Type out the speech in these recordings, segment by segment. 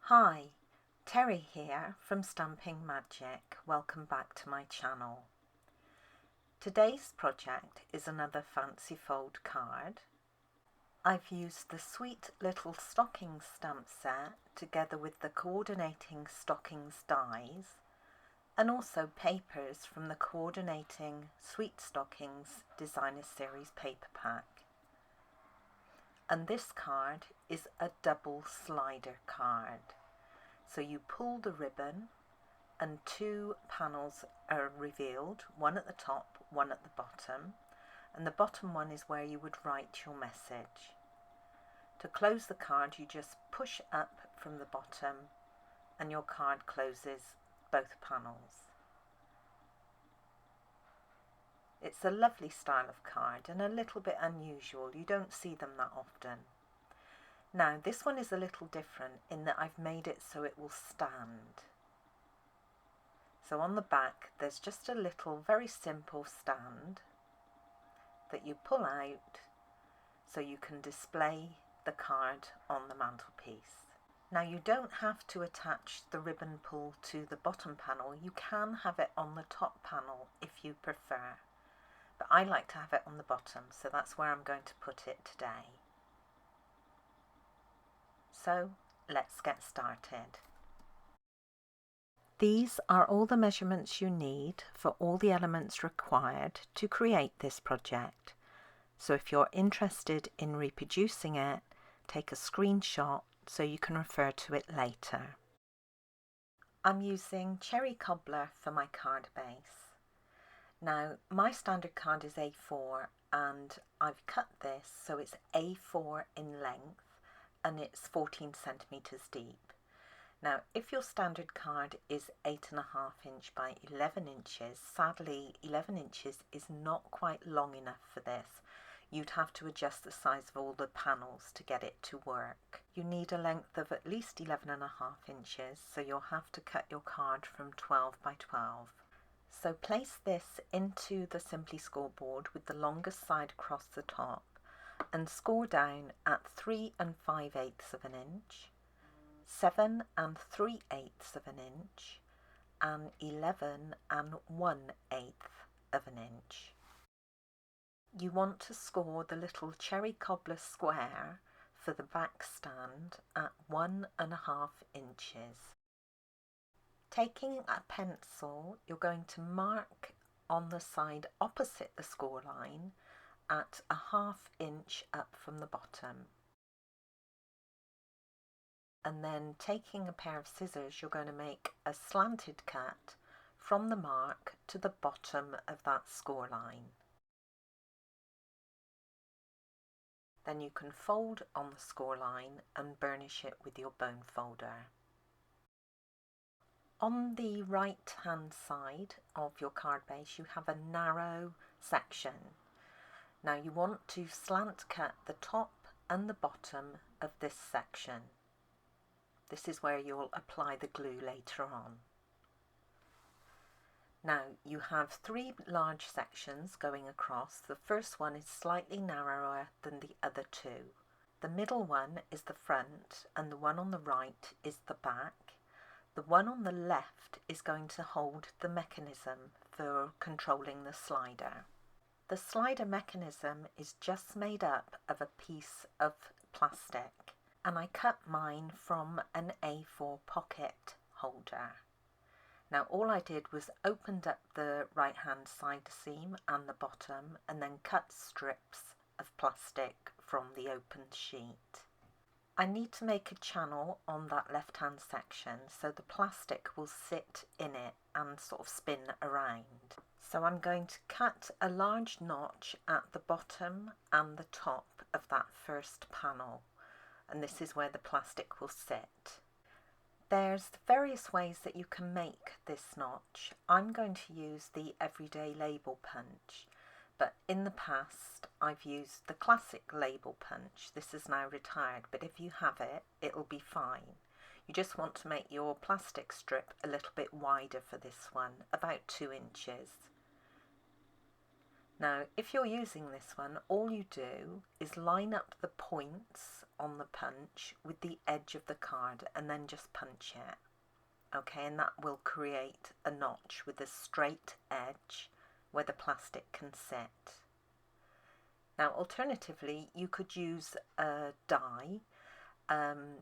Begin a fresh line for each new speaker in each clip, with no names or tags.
Hi, Teri here from Stamping Magic. Welcome back to my channel. Today's project is another fancy fold card. I've used the Sweet Little Stockings stamp set together with the coordinating stockings dies and also papers from the coordinating Sweet Stockings Designer Series paper pack. And this card is a double slider card. So you pull the ribbon and two panels are revealed, one at the top, one at the bottom, and the bottom one is where you would write your message. To close the card, you just push up from the bottom and your card closes both panels. It's a lovely style of card and a little bit unusual. You don't see them that often. Now this one is a little different in that I've made it so it will stand. So on the back there's just a little very simple stand that you pull out so you can display the card on the mantelpiece. Now you don't have to attach the ribbon pull to the bottom panel, you can have it on the top panel if you prefer. But I like to have it on the bottom, so that's where I'm going to put it today. So let's get started. These are all the measurements you need for all the elements required to create this project. So if you're interested in reproducing it, take a screenshot so you can refer to it later. I'm using cherry cobbler for my card base. Now my standard card is A4 and I've cut this so it's A4 in length and it's 14 centimeters deep. Now if your standard card is 8.5 inch by 11 inches, sadly 11 inches is not quite long enough for this. You'd have to adjust the size of all the panels to get it to work. You need a length of at least 11.5 inches, so you'll have to cut your card from 12 by 12. So place this into the Simply scoreboard with the longest side across the top and score down at 3 5/8 of an inch, 7 3/8 of an inch and 11 1/8 of an inch. You want to score the little cherry cobbler square for the back stand at 1.5 inches. Taking a pencil, you're going to mark on the side opposite the score line at 1/2 inch up from the bottom. And then taking a pair of scissors, you're going to make a slanted cut from the mark to the bottom of that score line. Then you can fold on the score line and burnish it with your bone folder. On the right hand side of your card base you have a narrow section. Now you want to slant cut the top and the bottom of this section. This is where you'll apply the glue later on. Now you have three large sections going across. The first one is slightly narrower than the other two. The middle one is the front and the one on the right is the back. The one on the left is going to hold the mechanism for controlling the slider. The slider mechanism is just made up of a piece of plastic and I cut mine from an A4 pocket holder. Now all I did was opened up the right hand side seam and the bottom and then cut strips of plastic from the open sheet. I need to make a channel on that left hand section so the plastic will sit in it and sort of spin around. So I'm going to cut a large notch at the bottom and the top of that first panel, and this is where the plastic will sit. There's various ways that you can make this notch. I'm going to use the everyday label punch, but in the past I've used the classic label punch. This is now retired, but if you have it, it'll be fine. You just want to make your plastic strip a little bit wider for this one, about 2 inches. Now, if you're using this one, all you do is line up the points on the punch with the edge of the card and then just punch it. Okay, and that will create a notch with a straight edge where the plastic can sit. Now, alternatively, you could use a die.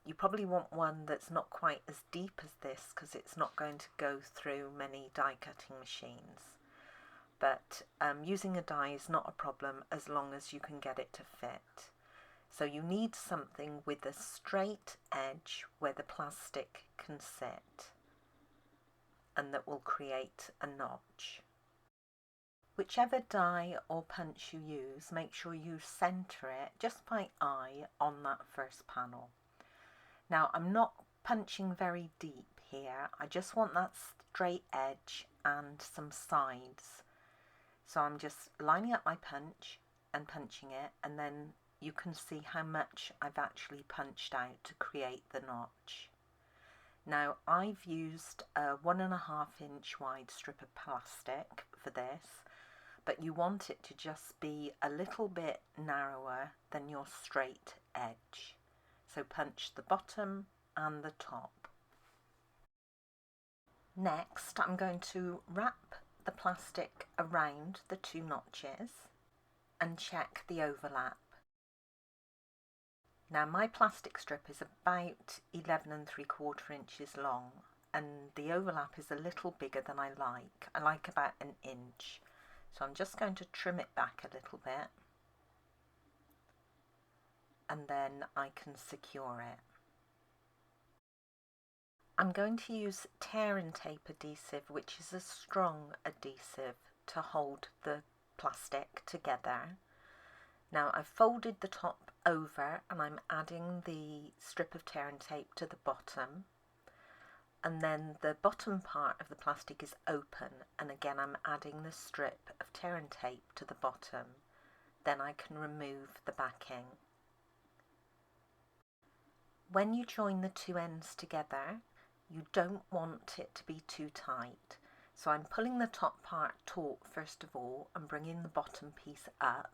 You probably want one that's not quite as deep as this because it's not going to go through many die cutting machines. But using a die is not a problem as long as you can get it to fit. So you need something with a straight edge where the plastic can sit and that will create a notch. Whichever die or punch you use, make sure you centre it just by eye on that first panel. Now, I'm not punching very deep here, I just want that straight edge and some sides. So I'm just lining up my punch and punching it, and then you can see how much I've actually punched out to create the notch. Now, I've used a 1.5 inch wide strip of plastic for this, but you want it to just be a little bit narrower than your straight edge. So punch the bottom and the top. Next, I'm going to wrap the plastic around the two notches and check the overlap. Now, my plastic strip is about 11.75 inches long, and the overlap is a little bigger than I like. I like about an inch. So I'm just going to trim it back a little bit, and then I can secure it. I'm going to use tear and tape adhesive, which is a strong adhesive to hold the plastic together. Now, I've folded the top over and I'm adding the strip of tear and tape to the bottom, and then the bottom part of the plastic is open, and again I'm adding the strip of tear and tape to the bottom. Then I can remove the backing. When you join the two ends together, you don't want it to be too tight. So I'm pulling the top part taut first of all and bringing the bottom piece up.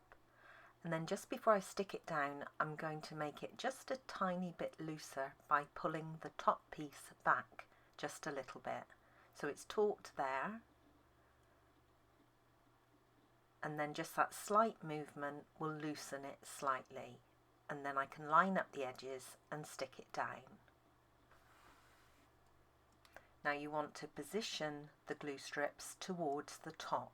And then just before I stick it down, I'm going to make it just a tiny bit looser by pulling the top piece back just a little bit. So it's taut there. And then just that slight movement will loosen it slightly. And then I can line up the edges and stick it down. Now you want to position the glue strips towards the top.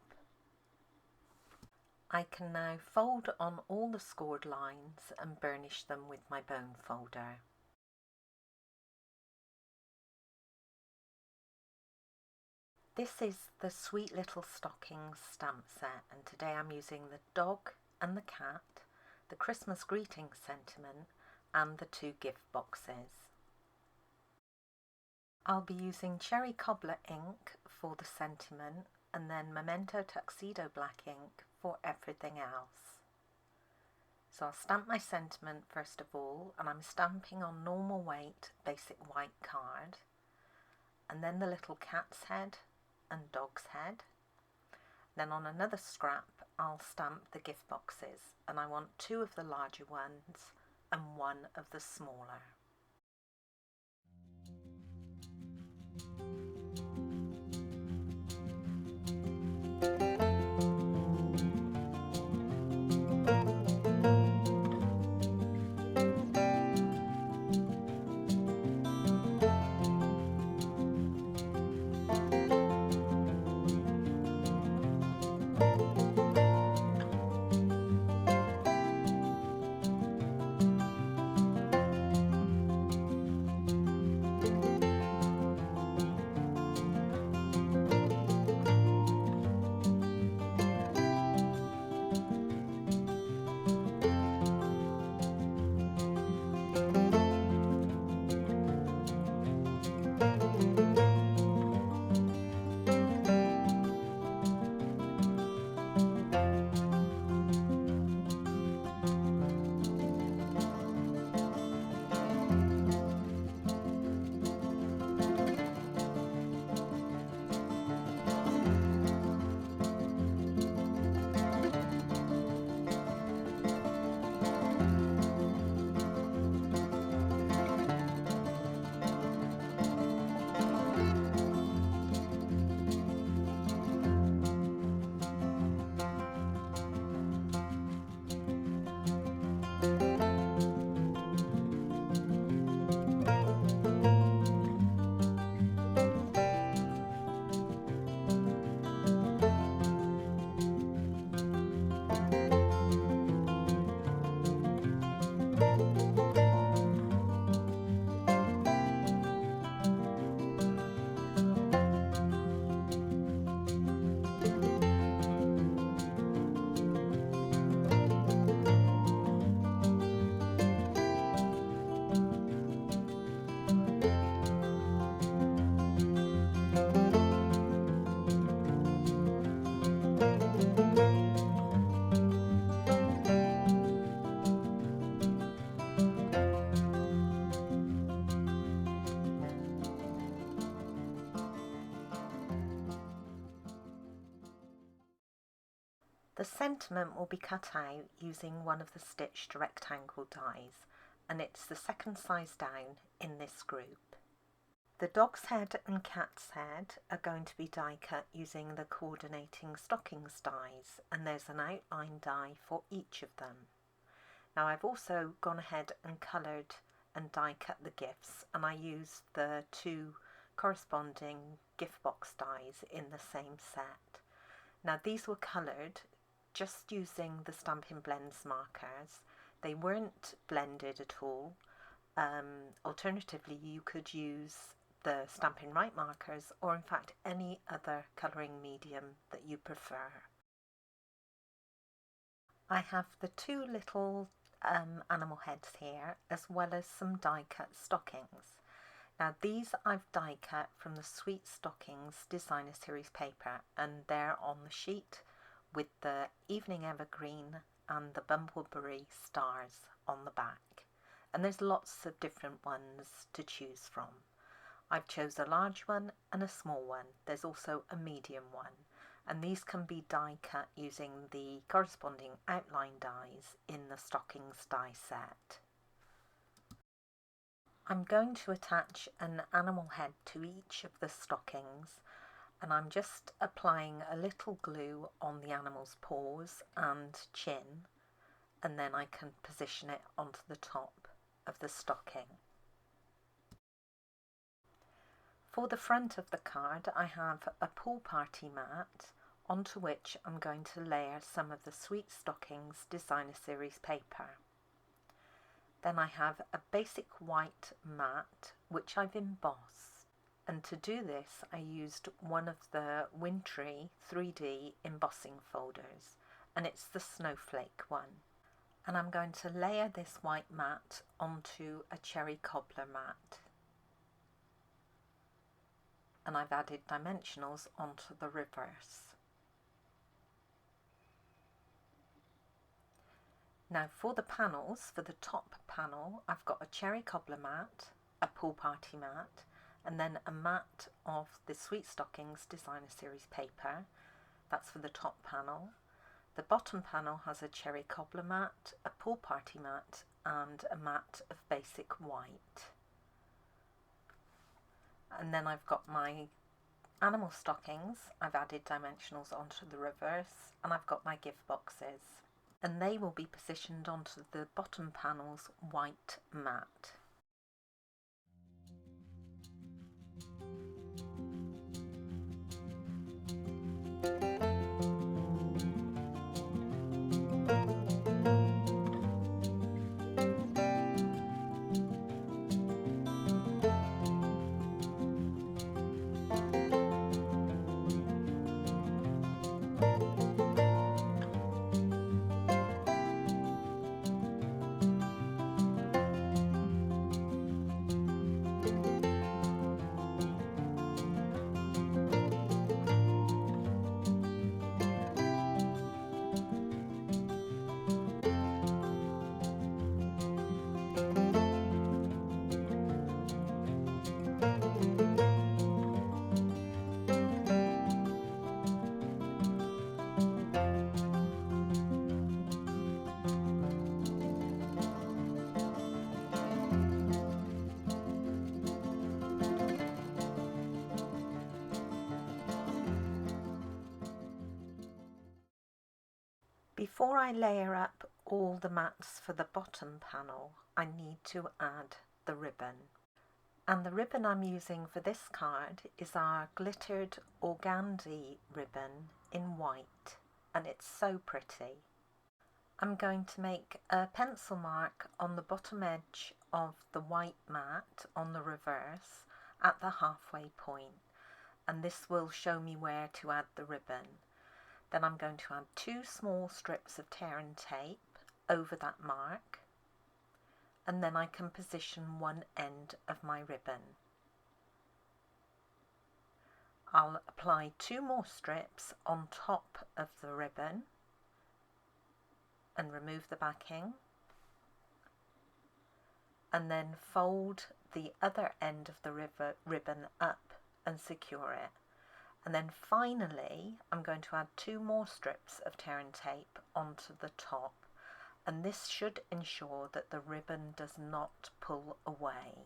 I can now fold on all the scored lines and burnish them with my bone folder. This is the Sweet Little Stockings stamp set, and today I'm using the dog and the cat, the Christmas greeting sentiment, and the two gift boxes. I'll be using cherry cobbler ink for the sentiment and then Memento Tuxedo black ink for everything else. So I'll stamp my sentiment first of all, and I'm stamping on normal weight basic white card, and then the little cat's head and dog's head. Then on another scrap I'll stamp the gift boxes, and I want 2 of the larger ones and 1 of the smaller. The sentiment will be cut out using one of the stitched rectangle dies, and it's the second size down in this group. The dog's head and cat's head are going to be die cut using the coordinating stockings dies, and there's an outline die for each of them. Now I've also gone ahead and coloured and die cut the gifts, and I used the two corresponding gift box dies in the same set. Now these were coloured just using the Stampin' Blends markers. They weren't blended at all. Alternatively, you could use the Stampin' Right markers, or in fact any other colouring medium that you prefer. I have the two little animal heads here, as well as some die cut stockings. Now these I've die cut from the Sweet Stockings Designer Series paper, and they're on the sheet with the Evening Evergreen and the Bumbleberry stars on the back. And there's lots of different ones to choose from. I've chose a large one and a small one. There's also a medium one, and these can be die cut using the corresponding outline dies in the stockings die set. I'm going to attach an animal head to each of the stockings, and I'm just applying a little glue on the animal's paws and chin, and then I can position it onto the top of the stocking. For the front of the card, I have a pool party mat onto which I'm going to layer some of the Sweet Stockings Designer Series paper. Then I have a basic white mat which I've embossed, and to do this I used one of the Wintry 3D embossing folders, and it's the snowflake one. And I'm going to layer this white mat onto a cherry cobbler mat. And I've added dimensionals onto the reverse. Now for the panels, for the top panel, I've got a cherry cobbler mat, a pool party mat, and then a mat of the Sweet Stockings Designer Series paper. That's for the top panel. The bottom panel has a cherry cobbler mat, a pool party mat, and a mat of basic white. And then I've got my animal stockings. I've added dimensionals onto the reverse, and I've got my gift boxes, and they will be positioned onto the bottom panel's white mat. Before I layer up all the mats for the bottom panel, I need to add the ribbon. And the ribbon I'm using for this card is our glittered organdy ribbon in white, and it's so pretty. I'm going to make a pencil mark on the bottom edge of the white mat on the reverse at the halfway point, and this will show me where to add the ribbon. Then I'm going to add two small strips of tear and tape over that mark, and then I can position one end of my ribbon. I'll apply two more strips on top of the ribbon and remove the backing, and then fold the other end of the ribbon up and secure it. And then finally, I'm going to add 2 more strips of tear and tape onto the top, and this should ensure that the ribbon does not pull away.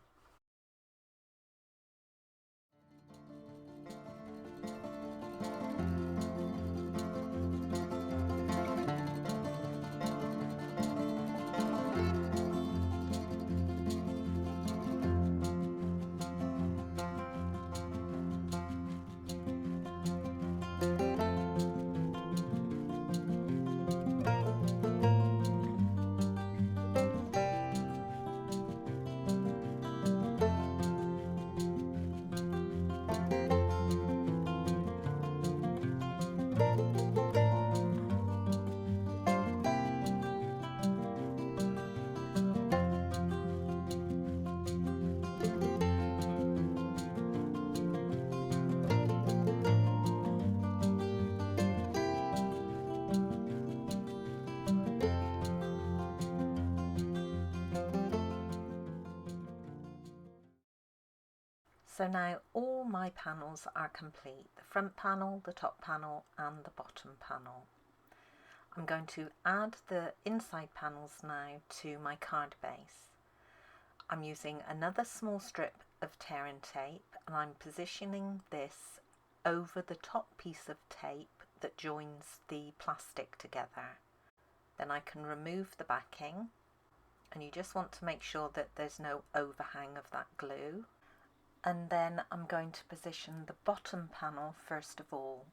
So now all my panels are complete, the front panel, the top panel and the bottom panel. I'm going to add the inside panels now to my card base. I'm using another small strip of tear and tape, and I'm positioning this over the top piece of tape that joins the plastic together. Then I can remove the backing, and you just want to make sure that there's no overhang of that glue. And then I'm going to position the bottom panel first of all.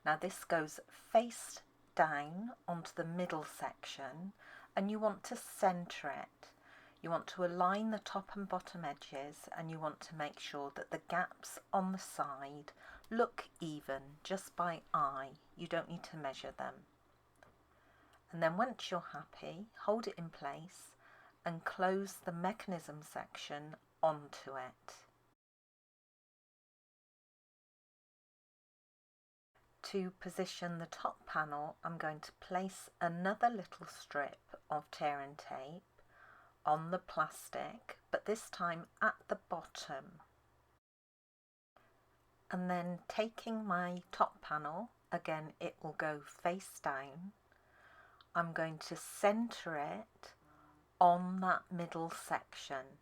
Now this goes face down onto the middle section, and you want to centre it. You want to align the top and bottom edges, and you want to make sure that the gaps on the side look even just by eye. You don't need to measure them. And then once you're happy, hold it in place and close the mechanism section onto it. To position the top panel, I'm going to place another little strip of tear and tape on the plastic, but this time at the bottom. And then taking my top panel, again it will go face down, I'm going to centre it on that middle section.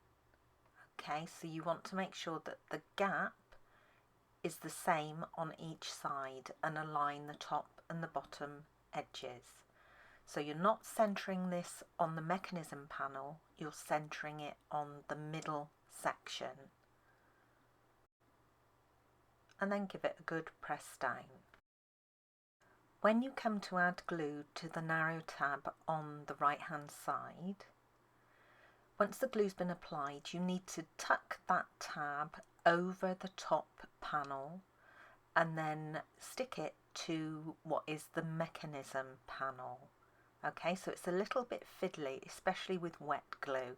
Okay, so you want to make sure that the gap is the same on each side and align the top and the bottom edges. So you're not centering this on the mechanism panel, you're centering it on the middle section. And then give it a good press down. When you come to add glue to the narrow tab on the right hand side, once the glue's been applied, you need to tuck that tab over the top panel and then stick it to what is the mechanism panel. Okay, so it's a little bit fiddly, especially with wet glue.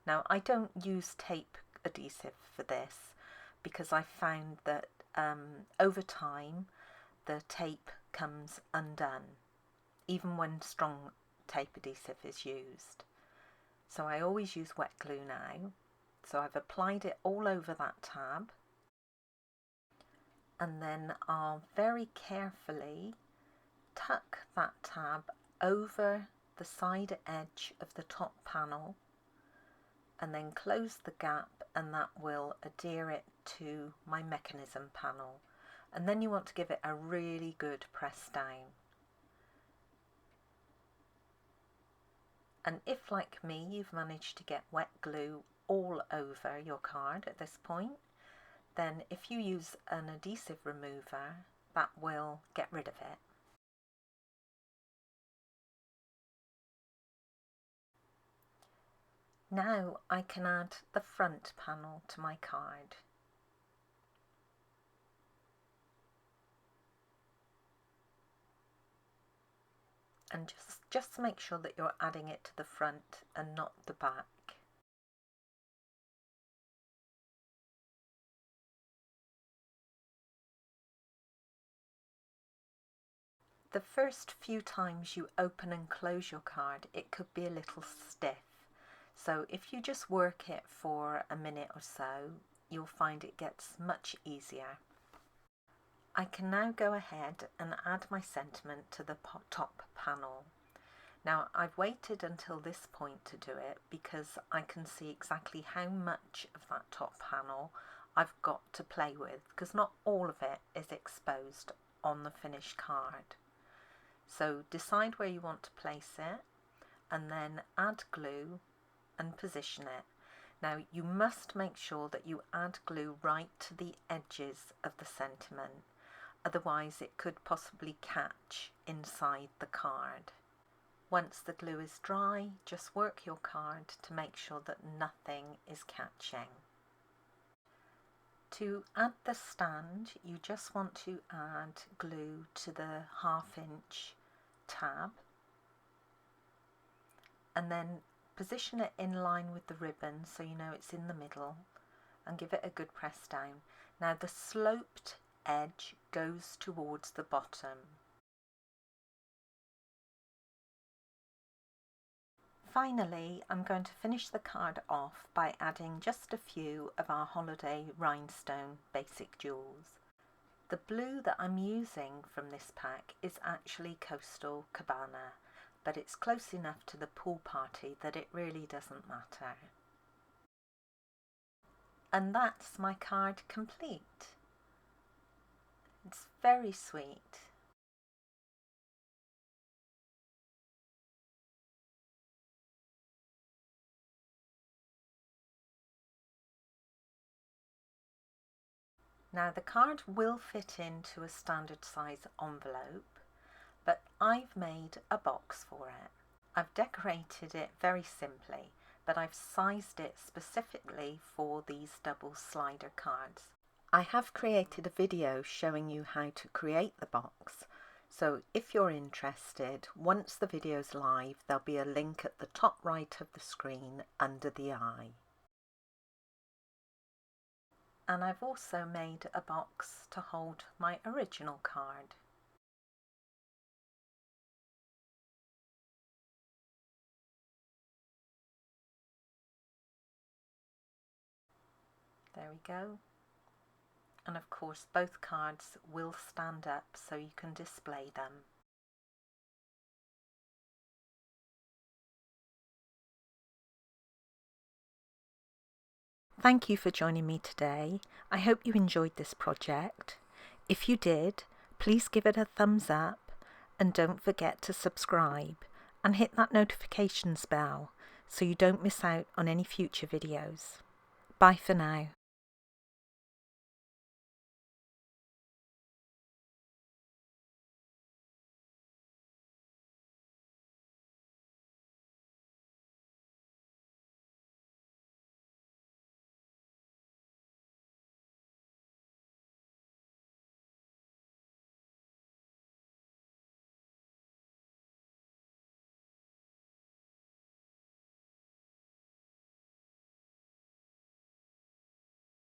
Now I don't use tape adhesive for this because I found that over time the tape comes undone, even when strong tape adhesive is used. So I always use wet glue now. So I've applied it all over that tab, and then I'll very carefully tuck that tab over the side edge of the top panel and then close the gap, and that will adhere it to my mechanism panel. And then you want to give it a really good press down. And if, like me, you've managed to get wet glue all over your card at this point, then if you use an adhesive remover, that will get rid of it. Now I can add the front panel to my card. And just make sure that you're adding it to the front and not the back. The first few times you open and close your card, it could be a little stiff. So if you just work it for a minute or so, you'll find it gets much easier. I can now go ahead and add my sentiment to the top panel. Now I've waited until this point to do it because I can see exactly how much of that top panel I've got to play with, because not all of it is exposed on the finished card. So decide where you want to place it and then add glue and position it. Now you must make sure that you add glue right to the edges of the sentiment, otherwise it could possibly catch inside the card. Once the glue is dry, just work your card to make sure that nothing is catching. To add the stand, you just want to add glue to the 1/2 inch tab and then position it in line with the ribbon so you know it's in the middle and give it a good press down. Now the sloped edge goes towards the bottom. Finally, I'm going to finish the card off by adding just a few of our holiday rhinestone basic jewels. The blue that I'm using from this pack is actually Coastal Cabana, but it's close enough to the pool party that it really doesn't matter. And that's my card complete. It's very sweet. Now the card will fit into a standard size envelope, but I've made a box for it. I've decorated it very simply, but I've sized it specifically for these double slider cards. I have created a video showing you how to create the box, so if you're interested, once the video's live, there'll be a link at the top right of the screen under the eye. And I've also made a box to hold my original card. There we go. And of course both cards will stand up so you can display them. Thank you for joining me today. I hope you enjoyed this project. If you did, please give it a thumbs up and don't forget to subscribe and hit that notifications bell so you don't miss out on any future videos. Bye for now.